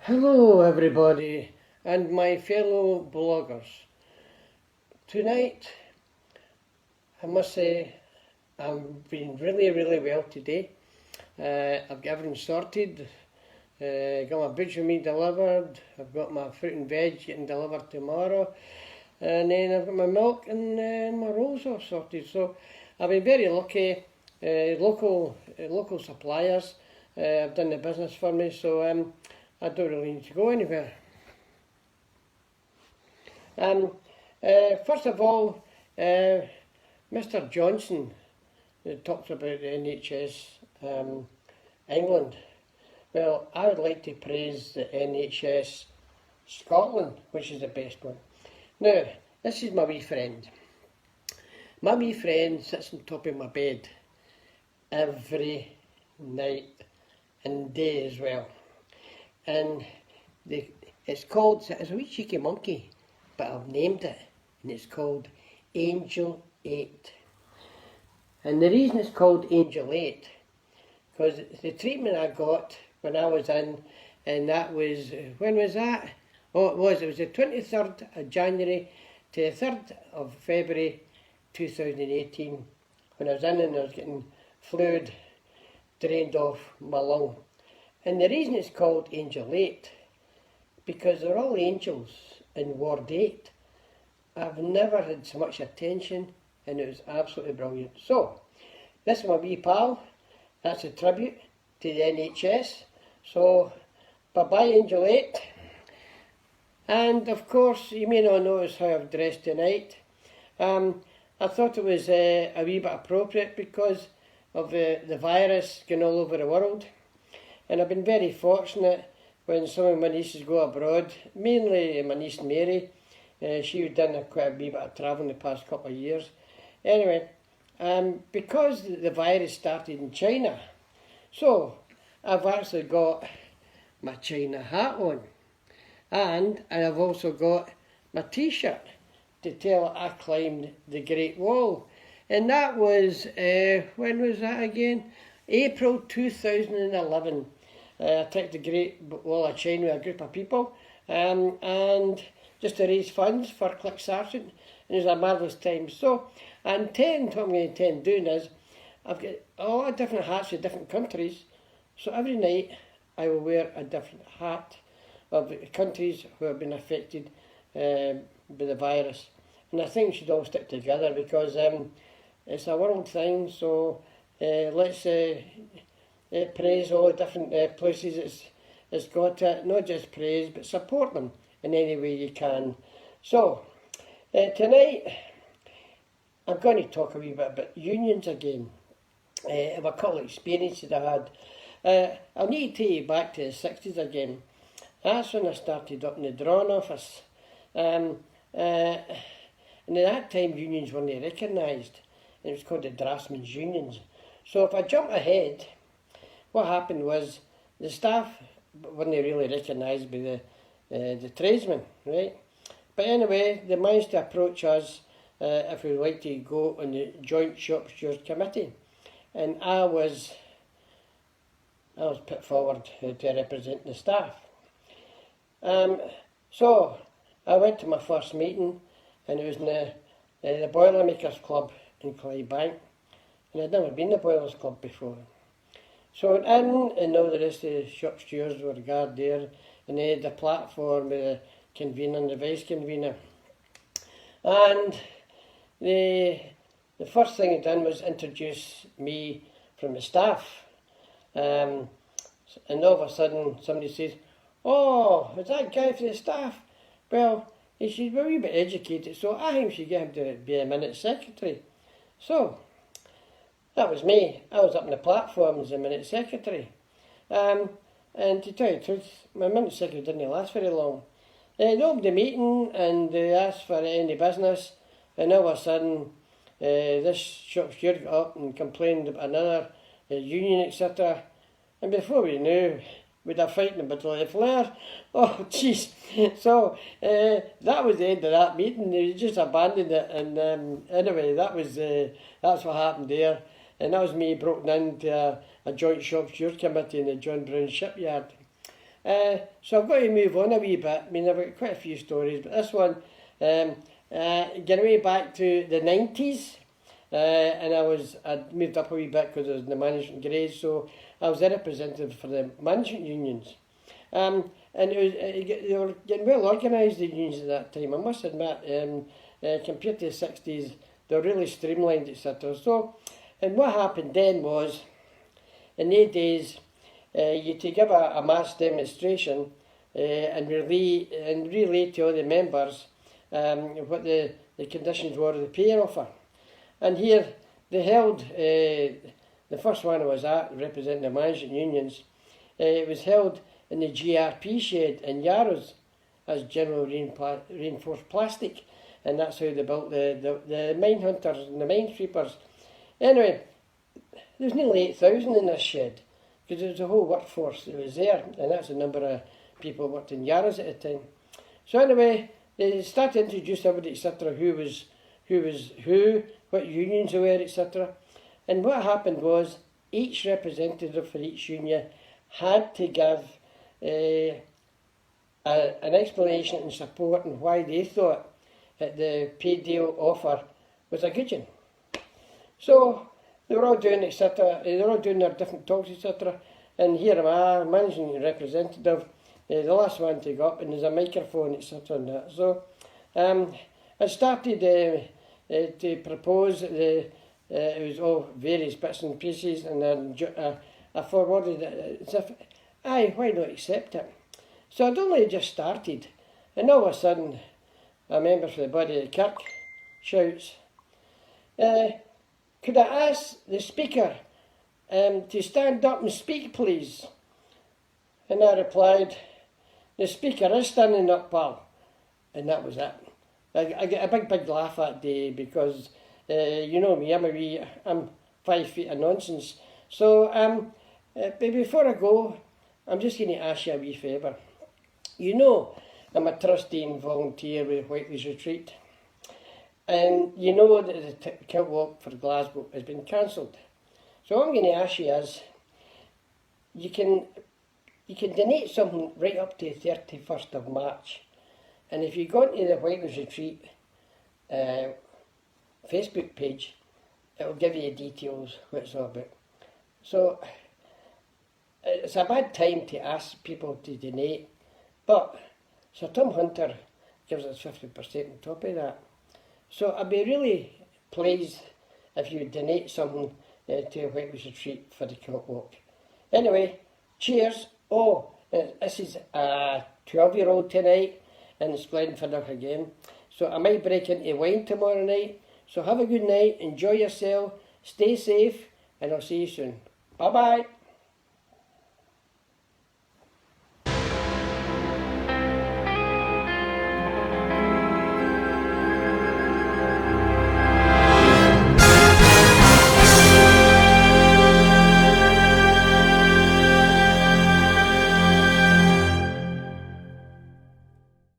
Hello, everybody, and my fellow bloggers. Tonight, I must say, I'm been really well today. I've got everything sorted. Got my butcher meat delivered. I've got my fruit and veg getting delivered tomorrow, and then I've got my milk and my rolls all sorted. So I've been very lucky. Local suppliers have done the business for me, so I don't really need to go anywhere. First of all, Mr. Johnson talks about the NHS England. Well, I would like to praise the NHS Scotland, which is the best one. Now, this is my wee friend. My wee friend sits on top of my bed every night and day as well. And it's a wee cheeky monkey, but I've named it, and it's called Angel 8. And the reason it's called Angel 8, because the treatment I got when I was in, and that was, when was that? Oh, it was the 23rd of January to the 3rd of February 2018, when I was in and I was getting fluid drained off my lung. And the reason it's called Angel 8, because they're all angels in Ward 8. I've never had so much attention, and it was absolutely brilliant. So, this is my wee pal. That's a tribute to the NHS. So, bye-bye Angel 8. And of course, you may not notice how I've dressed tonight. I thought it was a wee bit appropriate because of the virus going all over the world. And I've been very fortunate when some of my nieces go abroad, mainly my niece Mary. She's done quite a wee bit of travelling the past couple of years. Anyway, because the virus started in China, so I've actually got my China hat on. And I've also got my t-shirt to tell I climbed the Great Wall. And that was, when was that again? April 2011. I took the Great Wall of China with a group of people and just to raise funds for Click Sergeant, and it was a marvellous time. So what I'm going to intend doing is, I've got a lot of different hats with different countries, so every night I will wear a different hat of the countries who have been affected by the virus. And I think we should all stick together because it's a world thing, so let's praise all the different places it's got it. Not just praise, but support them in any way you can. So, tonight I'm going to talk a wee bit about unions again. Of a couple of experiences I had. I'll need to take you back to the 60s again. That's when I started up in the drawing office. And at that time unions weren't recognised. It was called the draftsmen's unions. So if I jump ahead, what happened was the staff weren't really recognised by the tradesmen, right? But anyway, they managed to approach us if we would like to go on the Joint Shop Stewards Committee. And I was put forward to represent the staff. So I went to my first meeting, and it was in the Boilermakers Club in Clydebank, and I'd never been to the Boilers Club before. So I went in, and all the rest of the shop stewards were gathered there, and they had the platform with the convener and the vice convener. And the first thing they done was introduce me from the staff. And all of a sudden somebody says, "Oh, is that guy for the staff?" Well, he should be a wee bit educated, so I think we should get him to be a minute secretary. So, that was me. I was up on the platform as a minute secretary. And to tell you the truth, my minute secretary didn't last very long. They opened the meeting and they asked for any business, and all of a sudden this shop steward got up and complained about another union, etc. And before we knew, we'd have fighting about the flare. Oh, jeez. So, that was the end of that meeting. They just abandoned it. And anyway, that's what happened there. And that was me broken into a joint shop stewards committee in the John Brown shipyard. So I've got to move on a wee bit. I mean, I've got quite a few stories, but this one, getting way back to the 90s, and I'd moved up a wee bit because I was in the management grade, so I was a representative for the management unions. And they were getting well organised, the unions at that time, I must admit. Compared to the 60s, they were really streamlined, etc. So, and what happened then was, in those days, you to give a mass demonstration and relay to all the members what the conditions were of the pay offer. And here they held, the first one I was at, representing the management unions, it was held in the GRP shed in Yarrows as general reinforced plastic, and that's how they built the mine hunters and the mine sweepers. Anyway, there's nearly 8,000 in this shed, because there was a whole workforce that was there, and that's the number of people who worked in Yarrows at the time. So anyway, they started to introduce everybody, etc., who was who, what unions they were, etc. And what happened was, each representative for each union had to give an explanation and support on why they thought that the pay deal offer was a good one. So they were all doing, etc. They were all doing their different talks, etc. And here am I, managing representative, the last one to go up, and there's a microphone, etc. and that. So I started to propose it was all various bits and pieces, and then I forwarded it as if, aye, why not accept it? So I'd only just started, and all of a sudden, a member for the body of the kirk shouts, could I ask the speaker to stand up and speak, please? And I replied, the speaker is standing up, pal. And that was it. I get a big laugh that day because, you know me, I'm 5 feet of nonsense. So, but before I go, I'm just going to ask you a wee favour. You know, I'm a trustee and volunteer with Whiteley's Retreat. And you know that the Kilt Walk for Glasgow has been cancelled. So what I'm going to ask you is, you can donate something right up to the 31st of March. And if you go into the Whiteley's Retreat Facebook page, it will give you the details what it's all about. So it's a bad time to ask people to donate, but Sir Tom Hunter gives us 50% on top of that. So I'd be really pleased if you would donate something to Whiteley's Retreat for the Kilt Walk. Anyway, cheers. Oh, this is a 12-year-old tonight, and it's Glenfiddich again. So I might break into wine tomorrow night. So have a good night, enjoy yourself, stay safe, and I'll see you soon. Bye-bye.